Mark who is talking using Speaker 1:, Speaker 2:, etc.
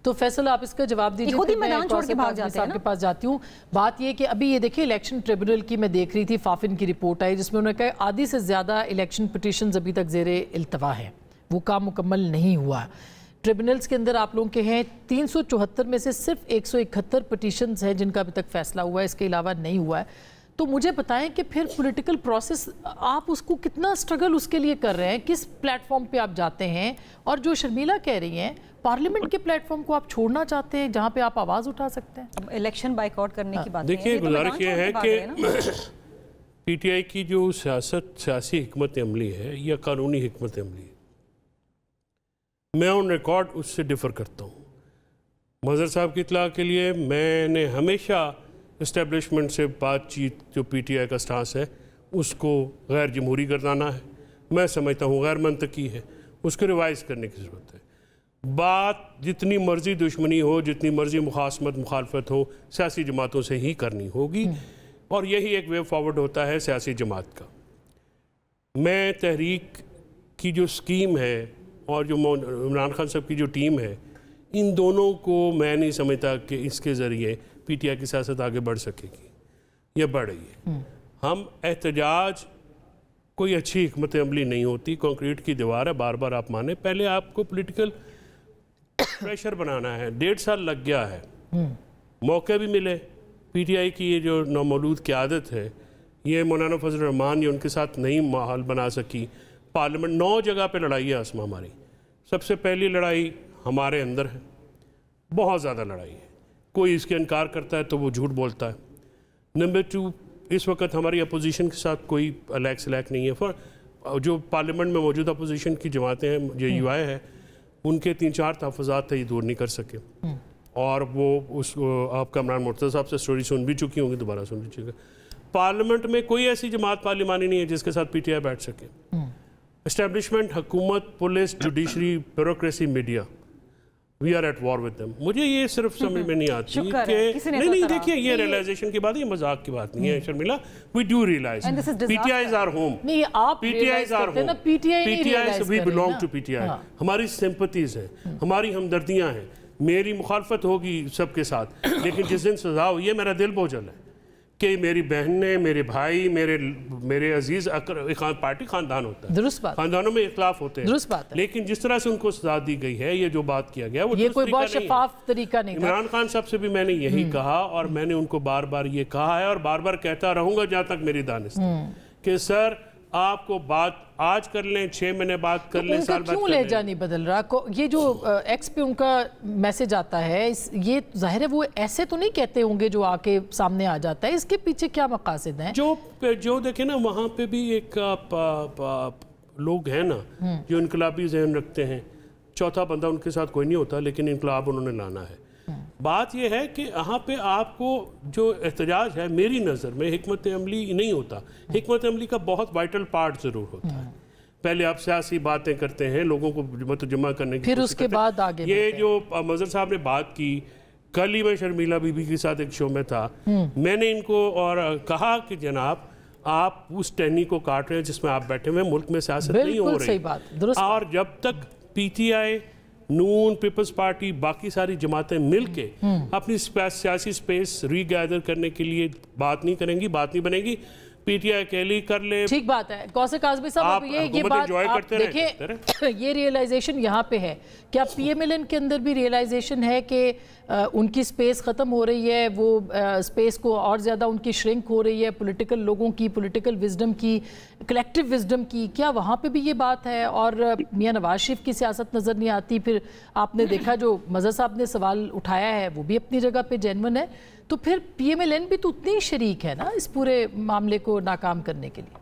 Speaker 1: تو فیصل آپ اس کا جواب دیجیے،
Speaker 2: خود ہی میدان چھوڑ کے بھاگ جاتے ہیں نا۔
Speaker 1: آپ کے پاس جاتی ہوں۔ بات یہ کہ ابھی یہ دیکھیں الیکشن ٹریبونل کی میں دیکھ رہی تھی، فافن کی رپورٹ آئی جس میں انہوں نے کہا آدھی سے زیادہ الیکشن پٹیشنز ابھی تک زیر التوا ہیں، وہ کام مکمل نہیں ہوا۔ ٹریبونلز کے اندر آپ لوگوں کے ہیں 374 میں سے صرف 171 پٹیشنز ہیں جن کا ابھی تک فیصلہ ہوا ہے، اس کے علاوہ نہیں ہوا ہے۔ تو مجھے بتائیں کہ پھر پولیٹیکل پروسیس آپ اس کو کتنا سٹرگل اس کے لیے کر رہے ہیں، کس پلیٹ فارم پہ آپ جاتے ہیں، اور جو شرمیلا کہہ رہی ہیں پارلیمنٹ کے پلیٹ فارم کو آپ چھوڑنا چاہتے ہیں جہاں پہ آپ آواز اٹھا سکتے ہیں؟
Speaker 2: اب الیکشن بائیک آؤٹ کرنے کی بات
Speaker 3: دیکھیے گزارش یہ ہے کہ پی ٹی آئی کی جو سیاسی حکمت عملی ہے یا قانونی حکمت عملی ہے، میں آن ریکارڈ اس سے ڈیفر کرتا ہوں۔ مظہر صاحب کی اطلاع کے لیے میں نے ہمیشہ اسٹیبلشمنٹ سے بات چیت جو پی ٹی آئی کا سٹانس ہے اس کو غیر جمہوری گردانا ہے، میں سمجھتا ہوں غیر منطقی ہے، اس کو ریوائز کرنے کی ضرورت ہے۔ بات جتنی مرضی دشمنی ہو، جتنی مرضی مخاصمت مخالفت ہو، سیاسی جماعتوں سے ہی کرنی ہوگی، اور یہی ایک وے فارورڈ ہوتا ہے سیاسی جماعت کا۔ میں تحریک کی جو سکیم ہے اور جو عمران خان صاحب کی جو ٹیم ہے، ان دونوں کو میں نہیں سمجھتا کہ اس کے ذریعے پی ٹی آئی کی سیاست آگے بڑھ سکے گی یا بڑھ رہی ہے۔ ہم احتجاج کوئی اچھی حکمت عملی نہیں ہوتی، کنکریٹ کی دیوار ہے، بار بار آپ مانیں، پہلے آپ کو پولیٹیکل پریشر بنانا ہے۔ 1.5 سال لگ گیا ہے، موقع بھی ملے۔ پی ٹی آئی کی یہ جو نومولود قیادت ہے، یہ مولانا فضل الرحمان یہ ان کے ساتھ نہیں ماحول بنا سکی۔ پارلیمنٹ 9 جگہ پہ لڑائی ہے آسما ہماری۔ سب سے پہلی لڑائی ہمارے اندر ہے، بہت زیادہ لڑائی ہے، کوئی اس کے انکار کرتا ہے تو وہ جھوٹ بولتا ہے۔ نمبر 2، اس وقت ہماری اپوزیشن کے ساتھ کوئی الیک سلیک نہیں ہے۔ جو پارلیمنٹ میں موجود اپوزیشن کی جماعتیں ہیں، جو یو آئی ہے، ان کے 3-4 تحفظات تھے، یہ دور نہیں کر سکے، اور وہ آپ کا عمران مرتضیٰ صاحب سے سٹوری سن بھی چکی ہوں گی، دوبارہ سن بھی چکے۔ پارلیمنٹ میں کوئی ایسی جماعت پارلیمانی نہیں ہے جس کے ساتھ پی ٹی آئی بیٹھ سکے۔ اسٹیبلشمنٹ، حکومت، police, judiciary, bureaucracy, media, we are at war with them. مجھے یہ صرف سمجھ میں نہیں آتی کہ نہیں دیکھیے یہ ریلائزیشن کی بات ہے، یہ مذاق کی بات نہیں ہے Sharmila. We do realise P T I is our home, P T I is our home, P T I we belong to P T I. ہماری سمپتیز ہیں، ہماری ہمدردیاں ہیں، میری مخالفت ہوگی سب کے ساتھ، لیکن جس دن سزا ہوئی ہے میرا دل بوجھل ہے کہ میری بہنیں، میرے بھائی، میرے عزیز پارٹی خاندان ہوتا ہے، درست بات، خاندانوں میں اختلاف ہوتے ہیں، درست بات ہے، لیکن جس طرح سے ان کو سزا دی گئی ہے، یہ جو بات کیا گیا وہ
Speaker 1: یہ کوئی بہت شفاف طریقہ نہیں تھا۔
Speaker 3: عمران خان صاحب سے بھی میں نے یہی کہا، اور میں نے ان کو بار بار یہ کہا ہے اور بار بار کہتا رہوں گا جہاں تک میری دانست کہ سر آپ کو بات آج کر لیں، 6 مہینے بعد کر لیں، سال بعد کر لیں۔
Speaker 1: کیوں لہجہ نہیں بدل رہا؟ یہ جو ایکس پہ ان کا میسج آتا ہے، یہ ظاہر ہے وہ ایسے تو نہیں کہتے ہوں گے جو آ کے سامنے آ جاتا ہے، اس کے پیچھے کیا مقاصد ہیں؟
Speaker 3: جو دیکھیں نا، وہاں پہ بھی ایک لوگ ہیں نا جو انقلابی ذہن رکھتے ہیں، چوتھا بندہ ان کے ساتھ کوئی نہیں ہوتا، لیکن انقلاب انہوں نے لانا ہے۔ بات یہ ہے کہ یہاں پہ آپ کو جو احتجاج ہے، میری نظر میں حکمت عملی نہیں ہوتا۔ حکمت عملی کا بہت وائٹل پارٹ ضرور ہوتا ہے۔ پہلے آپ سیاسی باتیں کرتے ہیں، لوگوں کو متجمع کرنے کی،
Speaker 1: پھر اس کے بعد آگے
Speaker 3: یہ جو مظہر صاحب نے بات کی، کل ہی میں شرمیلا بی بی کے ساتھ ایک شو میں تھا، میں نے ان کو اور کہا کہ جناب آپ اس ٹہنی کو کاٹ رہے ہیں جس میں آپ بیٹھے ہوئے، ملک میں سیاست نہیں ہو رہی، اور جب تک P T I, Noon, Peoples Party, باقی ساری جماعتیں مل کے اپنی سیاسی سپیس ری گیدر کرنے کے لیے بات نہیں کریں گی، بات نہیں بنے گی، پی ٹی آئی اکیلی کر لے۔
Speaker 1: ٹھیک بات ہے کوثر کاظمی صاحب، یہ بات آپ دیکھیں، یہ ریئلائزیشن یہاں پہ ہے، کیا پی ایم ایل این کے اندر بھی ریئلائزیشن ہے کہ ان کی سپیس ختم ہو رہی ہے، وہ سپیس کو اور زیادہ ان کی شرنک ہو رہی ہے، پولیٹیکل لوگوں کی، پولیٹیکل وزڈم کی، کلیکٹیو وزڈم کی، کیا وہاں پہ بھی یہ بات ہے؟ اور میاں نواز شریف کی سیاست نظر نہیں آتی؟ پھر آپ نے دیکھا جو مظہر صاحب نے سوال اٹھایا ہے وہ بھی اپنی جگہ پہ جینون ہے، تو پھر پی ایم ایل این بھی تو اتنی شریک ہے نا اس پورے معاملے کو ناکام کرنے کے لیے۔